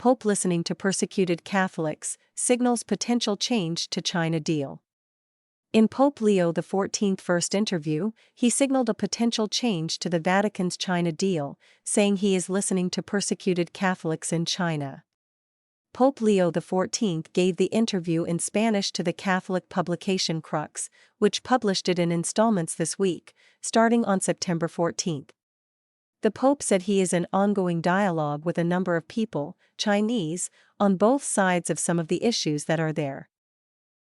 Pope listening to persecuted Catholics, signals potential change to China deal. In Pope Leo XIV's first interview, he signaled a potential change to the Vatican's China deal, saying he is listening to persecuted Catholics in China. Pope Leo XIV gave the interview in Spanish to the Catholic publication Crux, which published it in installments this week, starting on September 14. The Pope said he is in ongoing dialogue with a number of people, Chinese, on both sides of some of the issues that are there.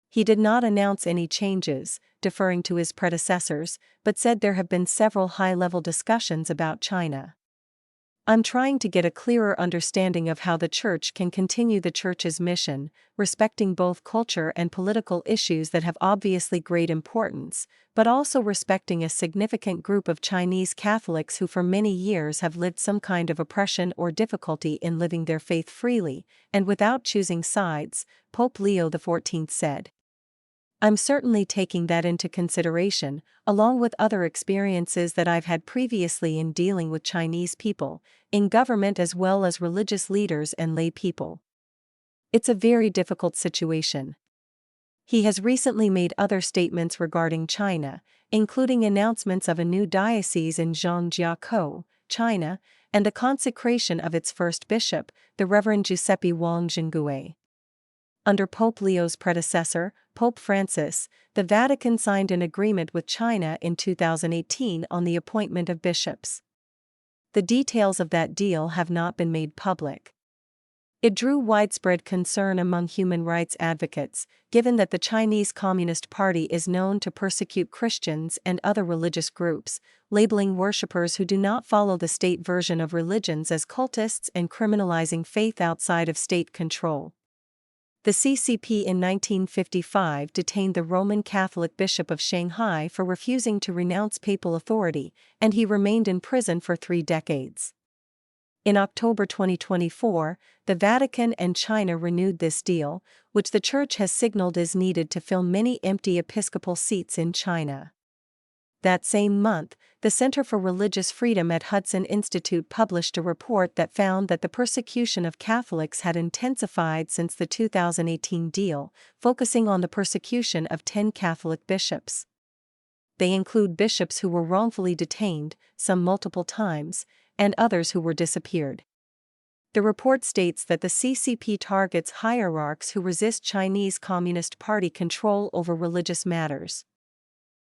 He did not announce any changes, deferring to his predecessors, but said there have been several high-level discussions about China. I'm trying to get a clearer understanding of how the Church can continue the Church's mission, respecting both culture and political issues that have obviously great importance, but also respecting a significant group of Chinese Catholics who for many years have lived some kind of oppression or difficulty in living their faith freely, and without choosing sides, Pope Leo XIV said. I'm certainly taking that into consideration, along with other experiences that I've had previously in dealing with Chinese people, in government as well as religious leaders and lay people. It's a very difficult situation. He has recently made other statements regarding China, including announcements of a new diocese in Zhangjiakou, China, and the consecration of its first bishop, the Reverend Giuseppe Wang Jingui. Under Pope Leo's predecessor, Pope Francis, the Vatican signed an agreement with China in 2018 on the appointment of bishops. The details of that deal have not been made public. It drew widespread concern among human rights advocates, given that the Chinese Communist Party is known to persecute Christians and other religious groups, labeling worshippers who do not follow the state version of religions as cultists and criminalizing faith outside of state control. The CCP in 1955 detained the Roman Catholic Bishop of Shanghai for refusing to renounce papal authority, and he remained in prison for 3 decades. In October 2024, the Vatican and China renewed this deal, which the Church has signaled is needed to fill many empty episcopal seats in China. That same month, the Center for Religious Freedom at Hudson Institute published a report that found that the persecution of Catholics had intensified since the 2018 deal, focusing on the persecution of 10 Catholic bishops. They include bishops who were wrongfully detained, some multiple times, and others who were disappeared. The report states that the CCP targets hierarchs who resist Chinese Communist Party control over religious matters.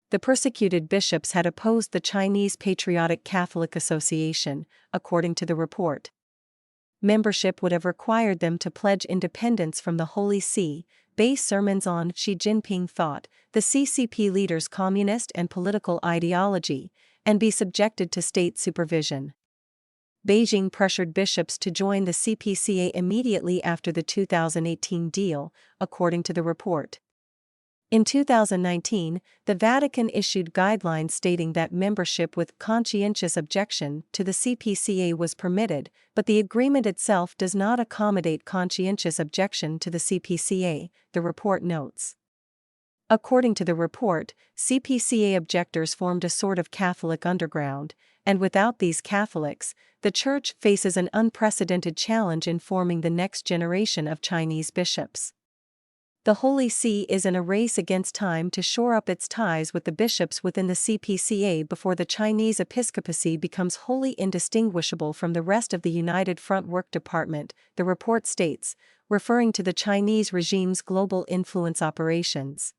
The persecuted bishops had opposed the Chinese Patriotic Catholic Association, according to the report. Membership would have required them to pledge independence from the Holy See, base sermons on Xi Jinping thought, the CCP leader's communist and political ideology, and be subjected to state supervision. Beijing pressured bishops to join the CPCA immediately after the 2018 deal, according to the report. In 2019, the Vatican issued guidelines stating that membership with conscientious objection to the CPCA was permitted, but the agreement itself does not accommodate conscientious objection to the CPCA, the report notes. According to the report, CPCA objectors formed a sort of Catholic underground, and without these Catholics, the Church faces an unprecedented challenge in forming the next generation of Chinese bishops. The Holy See is in a race against time to shore up its ties with the bishops within the CPCA before the Chinese episcopacy becomes wholly indistinguishable from the rest of the United Front Work Department, the report states, referring to the Chinese regime's global influence operations.